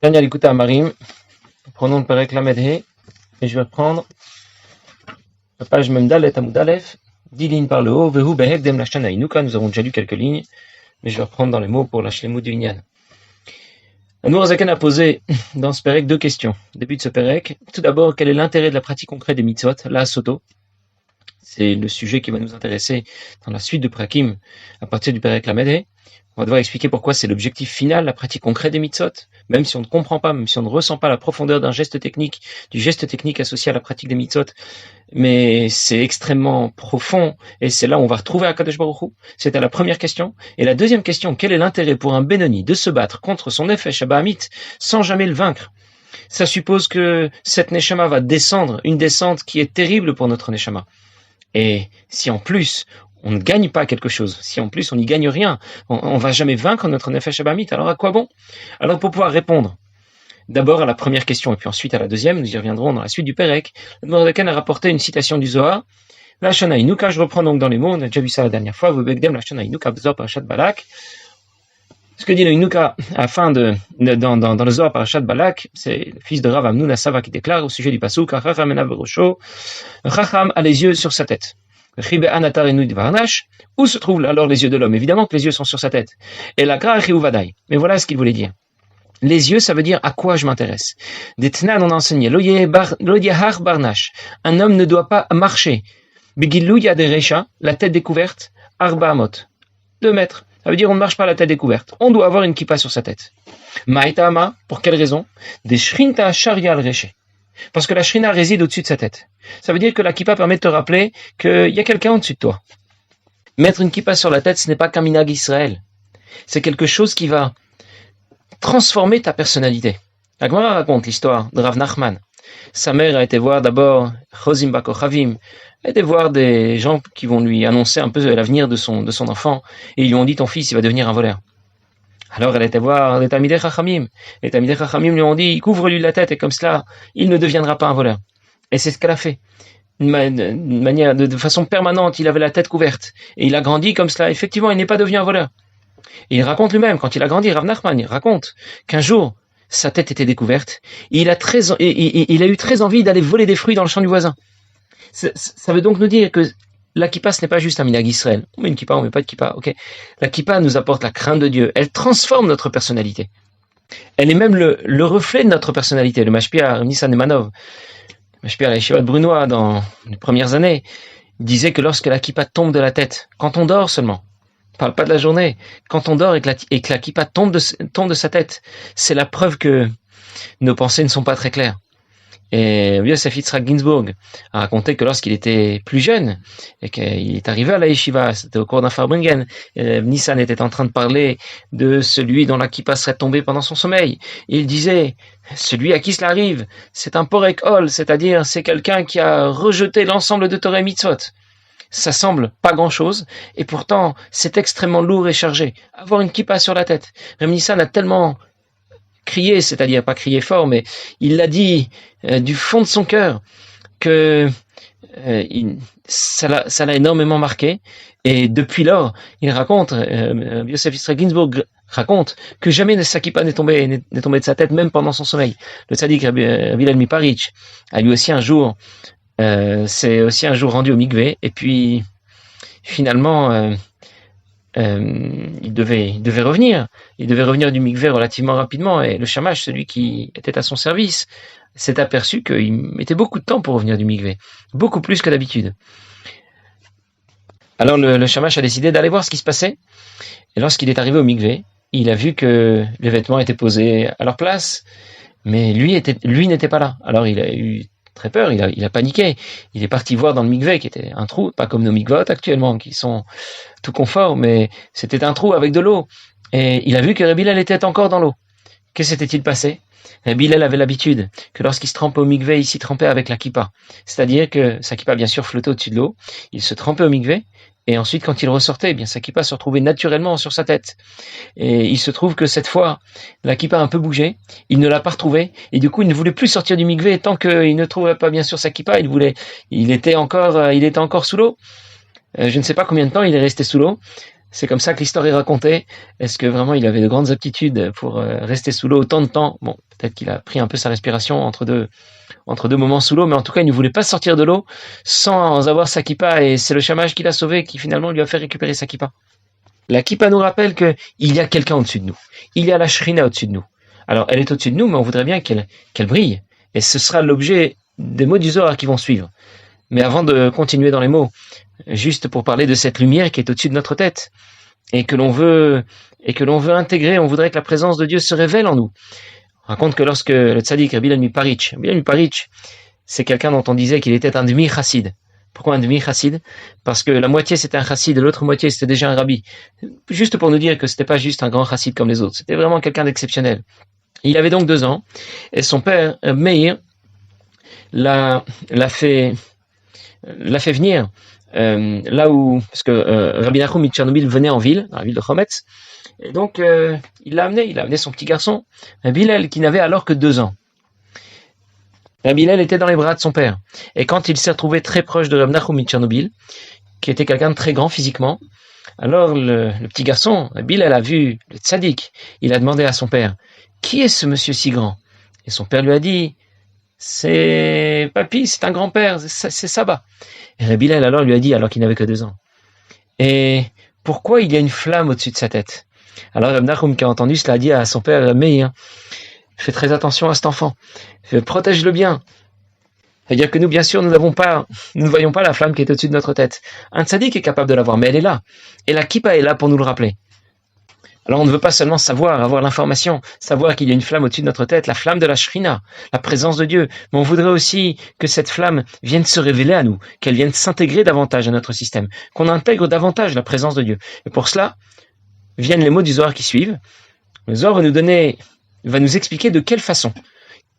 Daniel écoute Marim, prenons le Perek Lamedhe, et je vais reprendre la page Memdalet Amoud Aleph, 10 lignes par le haut, Vehu Behekdem Lashana Inuka, nous avons déjà lu quelques lignes, mais je vais reprendre dans les mots pour la Shlemut du Inyan. Nour Zaken a posé dans ce Perek deux questions. Début de ce Perek, tout d'abord, quel est l'intérêt de la pratique concrète des mitzvot, la soto? C'est le sujet qui va nous intéresser dans la suite de Prakim à partir du Perek Lamedhe. On va devoir expliquer pourquoi c'est l'objectif final, la pratique concrète des mitzvot, même si on ne comprend pas, même si on ne ressent pas la profondeur d'un geste technique, du geste technique associé à la pratique des mitzvot, mais c'est extrêmement profond, et c'est là où on va retrouver Akadosh Baruch Hu. C'était la première question. Et la deuxième question, quel est l'intérêt pour un Benoni de se battre contre son Nefesh Abahamit sans jamais le vaincre? Ça suppose que cette Neshama va descendre, une descente qui est terrible pour notre Neshama. Et si en plus, on ne gagne pas quelque chose, si en plus on n'y gagne rien, on va jamais vaincre notre Nefesh Abahamit, alors à quoi bon? Alors pour pouvoir répondre d'abord à la première question et puis ensuite à la deuxième, nous y reviendrons dans la suite du Perek, le Mordekan a rapporté une citation du Zohar, la Shana Inuka, je reprends donc dans les mots, on a déjà vu ça la dernière fois, vous begdem la Shana Inuka b'Zohar parashat Balak. Ce que dit le Inuka dans le Zohar parashat Balak, c'est le fils de Rav Amnoun Asava qui déclare au sujet du Pasuk, Chacham enav berosho, Chacham a les yeux sur sa tête. Où se trouvent alors les yeux de l'homme? Évidemment que les yeux sont sur sa tête. Et la Vadaï. Mais voilà ce qu'il voulait dire. Les yeux, ça veut dire à quoi je m'intéresse. Des Tnan, on a enseigné. L'odiahar barnash. Un homme ne doit pas marcher. Begilouya de Recha, la tête découverte. Arba amot. 2 mètres. Ça veut dire on ne marche pas la tête découverte. On doit avoir une kippa sur sa tête. Maïtama, pour quelle raison? Des shrinta sharial reché. Parce que la shrina réside au-dessus de sa tête. Ça veut dire que la kippa permet de te rappeler qu'il y a quelqu'un au-dessus de toi. Mettre une kippa sur la tête, ce n'est pas qu'un minhag Israël. C'est quelque chose qui va transformer ta personnalité. La Gemara raconte l'histoire de Rav Nachman. Sa mère a été voir d'abord Chozim Bakochavim, a été voir des gens qui vont lui annoncer un peu l'avenir de son enfant, et ils lui ont dit ton fils il va devenir un voleur. Alors elle a été voir les Talmidei Chachamim. Les Talmidei Chachamim lui ont dit couvre-lui la tête et comme cela il ne deviendra pas un voleur. Et c'est ce qu'elle a fait. De façon permanente, il avait la tête couverte et il a grandi comme cela. Effectivement, il n'est pas devenu un voleur. Et il raconte lui-même, quand il a grandi, Rav Nachman, il raconte qu'un jour, sa tête était découverte, et il a eu très envie d'aller voler des fruits dans le champ du voisin. Ça veut donc nous dire que la kippa, ce n'est pas juste un minhag Israël. On met une kippa, on met pas de kippa, ok. La kippa nous apporte la crainte de Dieu. Elle transforme notre personnalité. Elle est même le reflet de notre personnalité. Le Mashpia, Nissan Emanov, le Mashpia, la Yeshiva de Brunois, dans les premières années, il disait que lorsque la kippa tombe de la tête, quand on dort seulement, parle pas de la journée. Quand on dort et que la kippa tombe de sa tête, c'est la preuve que nos pensées ne sont pas très claires. Et Yosef Yitzhak Ginsburg a raconté que lorsqu'il était plus jeune et qu'il est arrivé à la yeshiva, c'était au cours d'un Farbringen, Nissan était en train de parler de celui dont la kippa serait tombée pendant son sommeil. Et il disait, celui à qui cela arrive, c'est un porek ol, c'est-à-dire c'est quelqu'un qui a rejeté l'ensemble de Torah Mitzvot. Ça semble pas grand-chose, et pourtant, c'est extrêmement lourd et chargé. Avoir une kippa sur la tête. Reb Nissan a tellement crié, c'est-à-dire pas crié fort, mais il l'a dit du fond de son cœur, que ça l'a énormément marqué. Et depuis lors, il raconte, Yosef Yitzhak Ginsburg raconte, que jamais sa kippa n'est tombée de sa tête, même pendant son sommeil. Le tzaddik Rabbi Miparich a lui aussi un jour c'est aussi un jour rendu au mikvé, et puis finalement il devait revenir du mikvé relativement rapidement, et le shamash, celui qui était à son service, s'est aperçu qu'il mettait beaucoup de temps pour revenir du mikvé, beaucoup plus que d'habitude. Alors le shamash a décidé d'aller voir ce qui se passait, et lorsqu'il est arrivé au mikvé, il a vu que les vêtements étaient posés à leur place, mais lui n'était pas là. Alors il a eu très peur, il a paniqué. Il est parti voir dans le mikvé qui était un trou, pas comme nos mikvot actuellement qui sont tout confort, mais c'était un trou avec de l'eau. Et il a vu que Rabbi Hillel était encore dans l'eau. Que s'était-il passé? Rabbi Hillel avait l'habitude que lorsqu'il se trempait au mikvé, il s'y trempait avec la kippa. C'est-à-dire que sa kippa bien sûr flottait au-dessus de l'eau, il se trempait au mikvé, et ensuite quand il ressortait, eh bien sa kippa se retrouvait naturellement sur sa tête. Et il se trouve que cette fois, la kippa a un peu bougé, il ne l'a pas retrouvée, et du coup il ne voulait plus sortir du mikvé tant qu'il ne trouvait pas bien sûr sa kippa, il était encore sous l'eau. Je ne sais pas combien de temps il est resté sous l'eau, C'est comme ça que l'histoire est racontée. Est-ce que vraiment il avait de grandes aptitudes pour rester sous l'eau autant de temps? Bon, peut-être qu'il a pris un peu sa respiration entre deux moments sous l'eau, mais en tout cas, il ne voulait pas sortir de l'eau sans avoir sa kippa, et c'est le chamage qui l'a sauvé, qui finalement lui a fait récupérer sa kippa. La kippa nous rappelle qu'il y a quelqu'un au-dessus de nous. Il y a la shrina au-dessus de nous. Alors, elle est au-dessus de nous, mais on voudrait bien qu'elle brille. Et ce sera l'objet des mots du Zohar qui vont suivre. Mais avant de continuer dans les mots, juste pour parler de cette lumière qui est au-dessus de notre tête, et que l'on veut intégrer, on voudrait que la présence de Dieu se révèle en nous. On raconte que lorsque le tzaddik Rabbi Hillel Miparitch, c'est quelqu'un dont on disait qu'il était un demi-chassid. Pourquoi un demi-chassid? Parce que la moitié c'était un chassid et l'autre moitié c'était déjà un rabbi. Juste pour nous dire que c'était pas juste un grand chassid comme les autres, c'était vraiment quelqu'un d'exceptionnel. Il avait donc 2 ans, et son père, Meir, l'a fait venir là où, parce que Rabbi Nachum Tchernobyl venait en ville, dans la ville de Chometz, et donc il l'a amené son petit garçon, Rabbi Hillel, qui n'avait alors que 2 ans. Rabbi Hillel était dans les bras de son père, et quand il s'est retrouvé très proche de Rabbi Nachum Tchernobyl, qui était quelqu'un de très grand physiquement, alors le petit garçon, Rabbi Hillel, a vu le tzaddik, il a demandé à son père, qui est ce monsieur si grand? Et son père lui a dit, c'est papy, c'est un grand-père, c'est Saba. Et Rabbi Hillel alors lui a dit, alors qu'il n'avait que 2 ans, et pourquoi il y a une flamme au-dessus de sa tête? Alors Rabbi Nachum, qui a entendu cela, a dit à son père Meir, fais très attention à cet enfant, protège-le bien. C'est-à-dire que nous, bien sûr, nous ne voyons pas la flamme qui est au-dessus de notre tête. Un tzaddik est capable de la voir, mais elle est là. Et la kippa est là pour nous le rappeler. Alors on ne veut pas seulement avoir l'information, savoir qu'il y a une flamme au-dessus de notre tête, la flamme de la shrina, la présence de Dieu, mais on voudrait aussi que cette flamme vienne se révéler à nous, qu'elle vienne s'intégrer davantage à notre système, qu'on intègre davantage la présence de Dieu. Et pour cela, viennent les mots du Zohar qui suivent. Le Zohar va nous expliquer de quelle façon,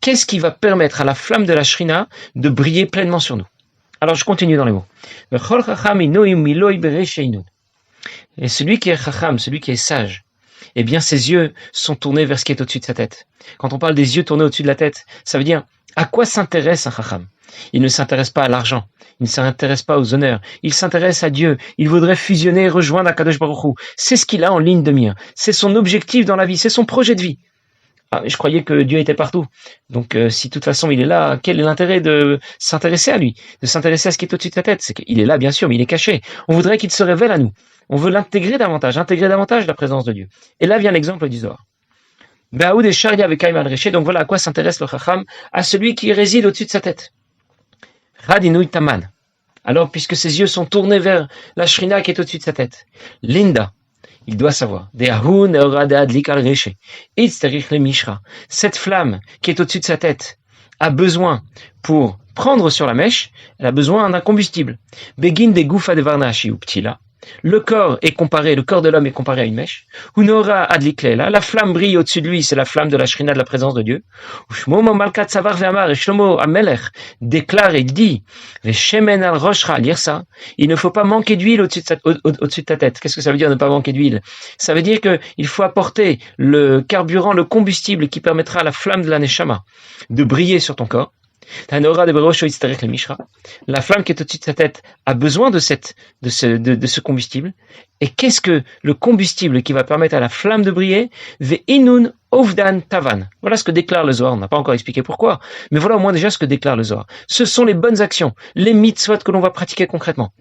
qu'est-ce qui va permettre à la flamme de la shrina de briller pleinement sur nous. Alors je continue dans les mots. Et celui qui est chacham, celui qui est sage, eh bien ses yeux sont tournés vers ce qui est au-dessus de sa tête. Quand on parle des yeux tournés au-dessus de la tête, ça veut dire à quoi s'intéresse un chacham? Il ne s'intéresse pas à l'argent, il ne s'intéresse pas aux honneurs, il s'intéresse à Dieu, il voudrait fusionner et rejoindre Akadosh Baruch Hu. C'est ce qu'il a en ligne de mire, c'est son objectif dans la vie, c'est son projet de vie. Ah, je croyais que Dieu était partout. Donc, si de toute façon il est là, quel est l'intérêt de s'intéresser à lui, de s'intéresser à ce qui est au-dessus de sa tête? C'est qu'il est là, bien sûr, mais il est caché. On voudrait qu'il se révèle à nous. On veut intégrer davantage la présence de Dieu. Et là vient l'exemple du Zohar. Donc voilà à quoi s'intéresse le Chacham, à celui qui réside au-dessus de sa tête. Radinui Taman. Alors, puisque ses yeux sont tournés vers la Shrina qui est au-dessus de sa tête. Linda. Il doit savoir. Cette flamme qui est au-dessus de sa tête a besoin, pour prendre sur la mèche, elle a besoin d'un combustible. Begin de gufa de varnashi ou ptila. Le corps de l'homme est comparé à une mèche. Unora adliklela, la flamme brille au-dessus de lui, c'est la flamme de la shrina, de la présence de Dieu. Shlomo malkat savar ve'amar, et Shlomo Amelech déclare et dit, ve'shemen al roshcha, lire ça, il ne faut pas manquer d'huile au-dessus de ta tête. Qu'est-ce que ça veut dire ne pas manquer d'huile? Ça veut dire qu'il faut apporter le carburant, le combustible qui permettra à la flamme de la neshama de briller sur ton corps. La flamme qui est au-dessus de sa tête a besoin de ce combustible. Et qu'est-ce que le combustible qui va permettre à la flamme de briller? Ve'inun ovdan tavan. Voilà ce que déclare le Zohar. On n'a pas encore expliqué pourquoi, mais voilà au moins déjà ce que déclare le Zohar. Ce sont les bonnes actions, les mitzvot que l'on va pratiquer concrètement.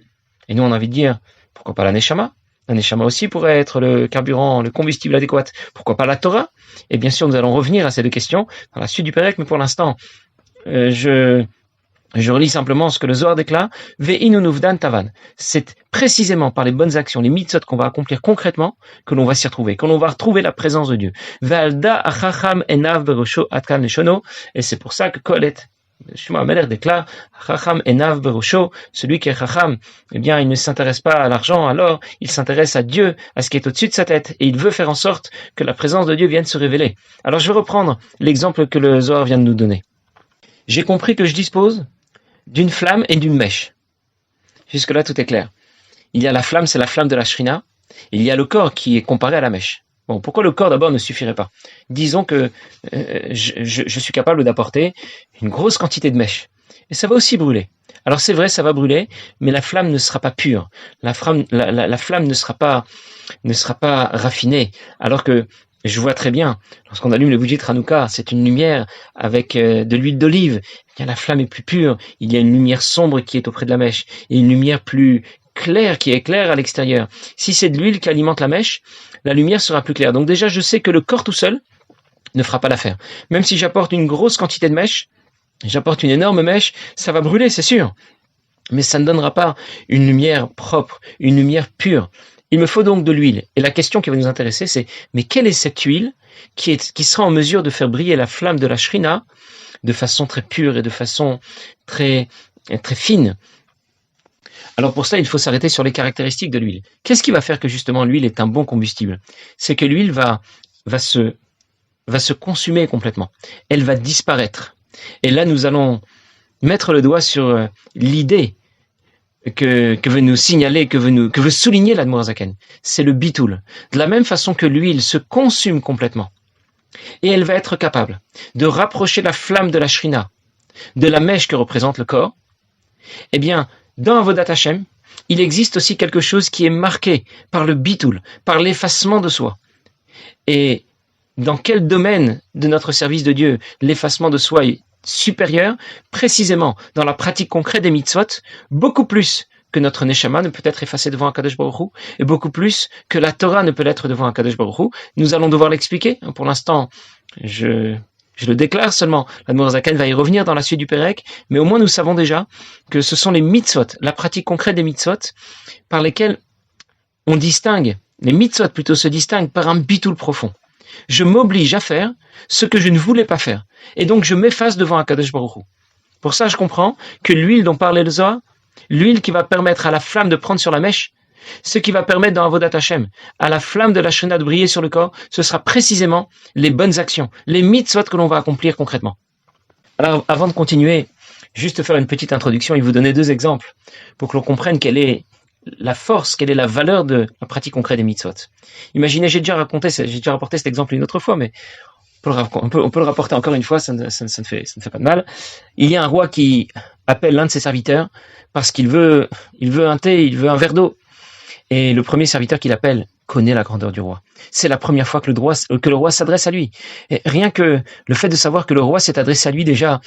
Et nous on a envie de dire, pourquoi pas la neshama? La neshama aussi pourrait être le carburant, le combustible adéquat. Pourquoi pas la Torah? Et bien sûr nous allons revenir à ces 2 questions dans la suite du Pérec, mais pour l'instant je relis simplement ce que le Zohar déclare. Ve'inunuvdan tavan. C'est précisément par les bonnes actions, les mitzvot qu'on va accomplir concrètement, que l'on va s'y retrouver, que l'on va retrouver la présence de Dieu. Ve'alda achacham enav berosho atkan leshono. Et c'est pour ça que Kohelet, Shlomo Amelech déclare, achacham enav berosho, celui qui est chacham, eh bien, il ne s'intéresse pas à l'argent, alors il s'intéresse à Dieu, à ce qui est au-dessus de sa tête, et il veut faire en sorte que la présence de Dieu vienne se révéler. Alors je vais reprendre l'exemple que le Zohar vient de nous donner. J'ai compris que je dispose d'une flamme et d'une mèche. Jusque-là, tout est clair. Il y a la flamme, c'est la flamme de la shrina. Il y a le corps qui est comparé à la mèche. Bon, pourquoi le corps d'abord ne suffirait pas? Disons que je suis capable d'apporter une grosse quantité de mèche. et ça va aussi brûler. Alors c'est vrai, ça va brûler, mais la flamme ne sera pas pure. La flamme ne sera pas raffinée. Alors que je vois très bien, lorsqu'on allume le bougie de Hanouka, c'est une lumière avec de l'huile d'olive. Bien, la flamme est plus pure. Il y a une lumière sombre qui est auprès de la mèche et une lumière plus claire qui éclaire à l'extérieur. Si c'est de l'huile qui alimente la mèche, la lumière sera plus claire. Donc déjà, je sais que le corps tout seul ne fera pas l'affaire. Même si j'apporte une grosse quantité de mèche, j'apporte une énorme mèche, ça va brûler, c'est sûr. Mais ça ne donnera pas une lumière propre, une lumière pure. Il me faut donc de l'huile. Et la question qui va nous intéresser, c'est, mais quelle est cette huile qui sera en mesure de faire briller la flamme de la shrina de façon très pure et de façon très, très fine? Alors pour cela, il faut s'arrêter sur les caractéristiques de l'huile. Qu'est-ce qui va faire que justement l'huile est un bon combustible? C'est que l'huile va se consumer complètement. Elle va disparaître. Et là, nous allons mettre le doigt sur l'idée que veut nous signaler, que veut souligner l'Admorazaken. C'est le bitoul. De la même façon que l'huile se consume complètement. Et elle va être capable de rapprocher la flamme de la shrina de la mèche que représente le corps. Eh bien, dans Avodat Hashem, il existe aussi quelque chose qui est marqué par le bitoul, par l'effacement de soi. Et dans quel domaine de notre service de Dieu l'effacement de soi est supérieur? Précisément dans la pratique concrète des mitzvot, beaucoup plus que notre neshama ne peut être effacé devant Akadosh Baruch Hu, et beaucoup plus que la Torah ne peut l'être devant Akadosh Baruch Hu. Nous allons devoir l'expliquer. Pour l'instant, je le déclare seulement. L'Admor Zaken va y revenir dans la suite du Pérec, mais au moins nous savons déjà que ce sont les mitzvot, la pratique concrète des mitzvot, par lesquelles on distingue, les mitzvot plutôt se distinguent par un bitoul profond. Je m'oblige à faire ce que je ne voulais pas faire. Et donc je m'efface devant Akadosh Baruch Hu. Pour ça, je comprends que l'huile dont parlait le Zohar, l'huile qui va permettre à la flamme de prendre sur la mèche, ce qui va permettre dans Avodat Hashem à la flamme de la Shrina de briller sur le corps, ce sera précisément les bonnes actions, les mitzvot que l'on va accomplir concrètement. Alors, avant de continuer, juste faire une petite introduction et vous donner 2 exemples pour que l'on comprenne quelle est la force, quelle est la valeur de la pratique concrète des mitzvot. Imaginez, j'ai déjà rapporté cet exemple une autre fois, mais on peut le rapporter encore une fois, ça ne fait pas de mal. Il y a un roi qui appelle l'un de ses serviteurs parce qu'il veut un thé, il veut un verre d'eau. Et le premier serviteur qu'il appelle connaît la grandeur du roi. C'est la première fois que le roi s'adresse à lui. Et rien que le fait de savoir que le roi s'est adressé à lui déjà,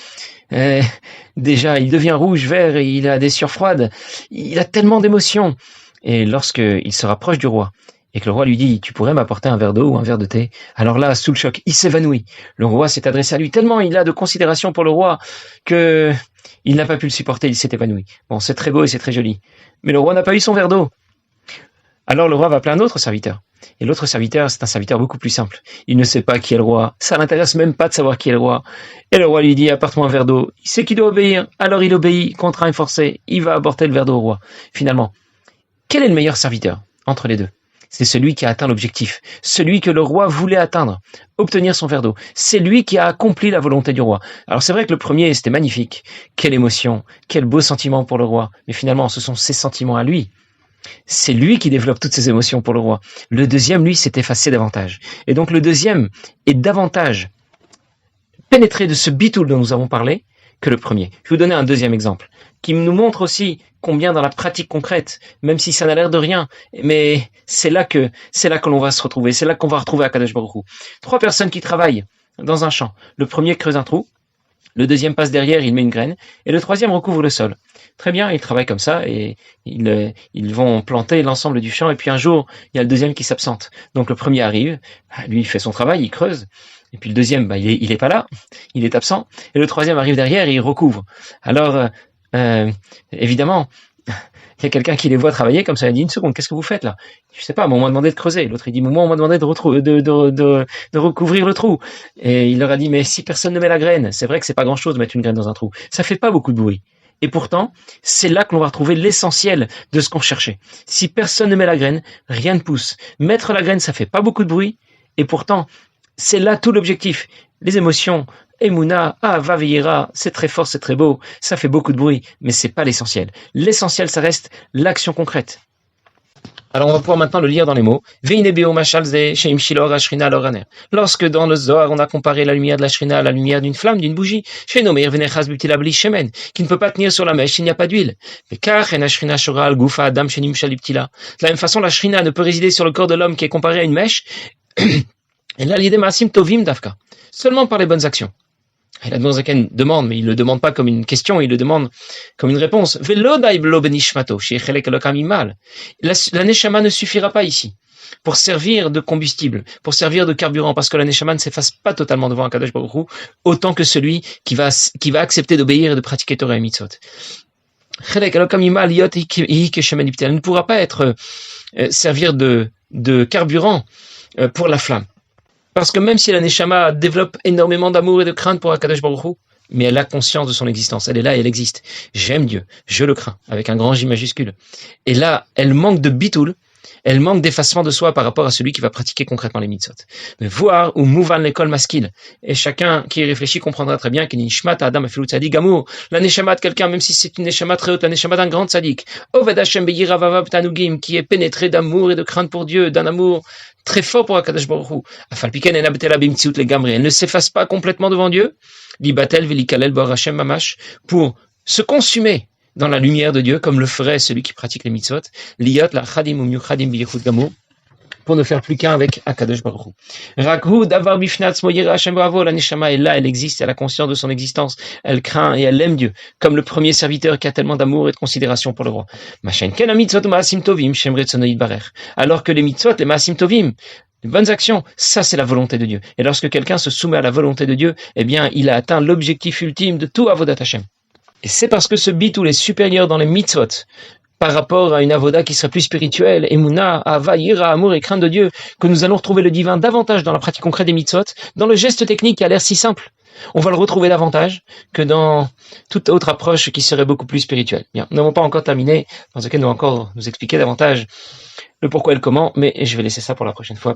il devient rouge, vert, et il a des sueurs froides. Il a tellement d'émotions. Et lorsqu'il se rapproche du roi, et que le roi lui dit « Tu pourrais m'apporter un verre d'eau ou un verre de thé ?» Alors là, sous le choc, il s'évanouit. Le roi s'est adressé à lui tellement il a de considération pour le roi que il n'a pas pu le supporter, il s'est évanoui. Bon, c'est très beau et c'est très joli. Mais le roi n'a pas eu son verre d'eau. Alors le roi va appeler un autre serviteur. Et l'autre serviteur, c'est un serviteur beaucoup plus simple. Il ne sait pas qui est le roi. Ça l'intéresse même pas de savoir qui est le roi. Et le roi lui dit, apporte-moi un verre d'eau. Il sait qu'il doit obéir. Alors il obéit, contraint et forcé. Il va apporter le verre d'eau au roi. Finalement, quel est le meilleur serviteur entre les deux? C'est celui qui a atteint l'objectif. Celui que le roi voulait atteindre. Obtenir son verre d'eau. C'est lui qui a accompli la volonté du roi. Alors c'est vrai que le premier, c'était magnifique. Quelle émotion. Quel beau sentiment pour le roi. Mais finalement, ce sont ses sentiments à lui. C'est lui qui développe toutes ces émotions pour le roi. Le deuxième, lui, s'est effacé davantage. Et donc le deuxième est davantage pénétré de ce bitoul dont nous avons parlé que le premier. Je vais vous donner un deuxième exemple qui nous montre aussi combien dans la pratique concrète, même si ça n'a l'air de rien, mais c'est là que l'on va se retrouver. C'est là qu'on va retrouver Akadosh Baruch Hu. 3 personnes qui travaillent dans un champ. Le premier creuse un trou. Le deuxième passe derrière, il met une graine. Et le troisième recouvre le sol. Très bien, ils travaillent comme ça et ils vont planter l'ensemble du champ. Et puis un jour, il y a le deuxième qui s'absente. Donc le premier arrive, lui il fait son travail, il creuse. Et puis le deuxième, il est pas là, il est absent. Et le troisième arrive derrière et il recouvre. Alors, évidemment, il y a quelqu'un qui les voit travailler comme ça, il dit 1 seconde, qu'est-ce que vous faites là? Je sais pas, moi on m'a demandé de creuser. L'autre il dit, moi on m'a demandé de recouvrir le trou. Et il leur a dit, mais si personne ne met la graine, c'est vrai que c'est pas grand chose de mettre une graine dans un trou. Ça fait pas beaucoup de bruit. Et pourtant, c'est là que l'on va retrouver l'essentiel de ce qu'on cherchait. Si personne ne met la graine, rien ne pousse. Mettre la graine, ça fait pas beaucoup de bruit. Et pourtant, c'est là tout l'objectif. Les émotions, Emouna, Ahava Ve'yira, c'est très fort, c'est très beau, ça fait beaucoup de bruit, mais c'est pas l'essentiel. L'essentiel, ça reste l'action concrète. Alors on va pouvoir maintenant le lire dans les mots. Lorsque dans le Zohar on a comparé la lumière de la Shrina à la lumière d'une flamme, d'une bougie, qui ne peut pas tenir sur la mèche s'il n'y a pas d'huile. De la même façon, la Shrina ne peut résider sur le corps de l'homme qui est comparé à une mèche. Et là, l'idée maasim tovim dafka, seulement par les bonnes actions. Et la Zaken demande, mais il le demande pas comme une question, il le demande comme une réponse. La neshama ne suffira pas ici pour servir de combustible, pour servir de carburant, parce que la neshama ne s'efface pas totalement devant un Kadosh Baruch Hu, autant que celui qui va accepter d'obéir et de pratiquer Torah et Mitzvot. Elle ne pourra pas être servir de carburant pour la flamme. Parce que même si la Neshama développe énormément d'amour et de crainte pour Akadosh Baruch Hu, mais elle a conscience de son existence. Elle est là et elle existe. J'aime Dieu, je le crains, avec un grand J majuscule. Et là, elle manque de bitoul, elle manque d'effacement de soi par rapport à celui qui va pratiquer concrètement les mitzvot. Mais voir ou mouvan l'école maskil, et chacun qui y réfléchit comprendra très bien qu'il y a une nishmat adam afilut tzadik amour, la neshama de quelqu'un, même si c'est une neshama très haute, la neshama d'un grand tzadik, oved Hashem beyira vavav tanugim, qui est pénétré d'amour et de crainte pour Dieu, d'un amour très fort pour Akadosh Baruch Hu. Afalpiken en abtela bimtziut le gamri, elle ne s'efface pas complètement devant Dieu, libatel velikalel bar Hashem mamash, pour se consumer dans la lumière de Dieu, comme le ferait celui qui pratique les mitzvot, liyot la chadim ou miuchadim biyichud gamur, pour ne faire plus qu'un avec Akadosh Baruch Hu. Rakhu davar bifnatz moyira Hashem bravo, la neshama est là, elle existe, elle a conscience de son existence, elle craint et elle aime Dieu, comme le premier serviteur qui a tellement d'amour et de considération pour le roi. Machem ken mitzvot maasim tovim shem retzono barer. Alors que les mitzvot, les maasim tovim, les bonnes actions, ça c'est la volonté de Dieu. Et lorsque quelqu'un se soumet à la volonté de Dieu, eh bien, il a atteint l'objectif ultime de tout avodat Hashem. Et c'est parce que ce bitul est supérieur dans les mitzvot par rapport à une avoda qui serait plus spirituelle, emuna, ava, ira, amour et crainte de Dieu, que nous allons retrouver le divin davantage dans la pratique concrète des mitzvot, dans le geste technique qui a l'air si simple. On va le retrouver davantage que dans toute autre approche qui serait beaucoup plus spirituelle. Bien, nous n'avons pas encore terminé, dans lequel nous allons encore nous expliquer davantage le pourquoi et le comment, mais je vais laisser ça pour la prochaine fois.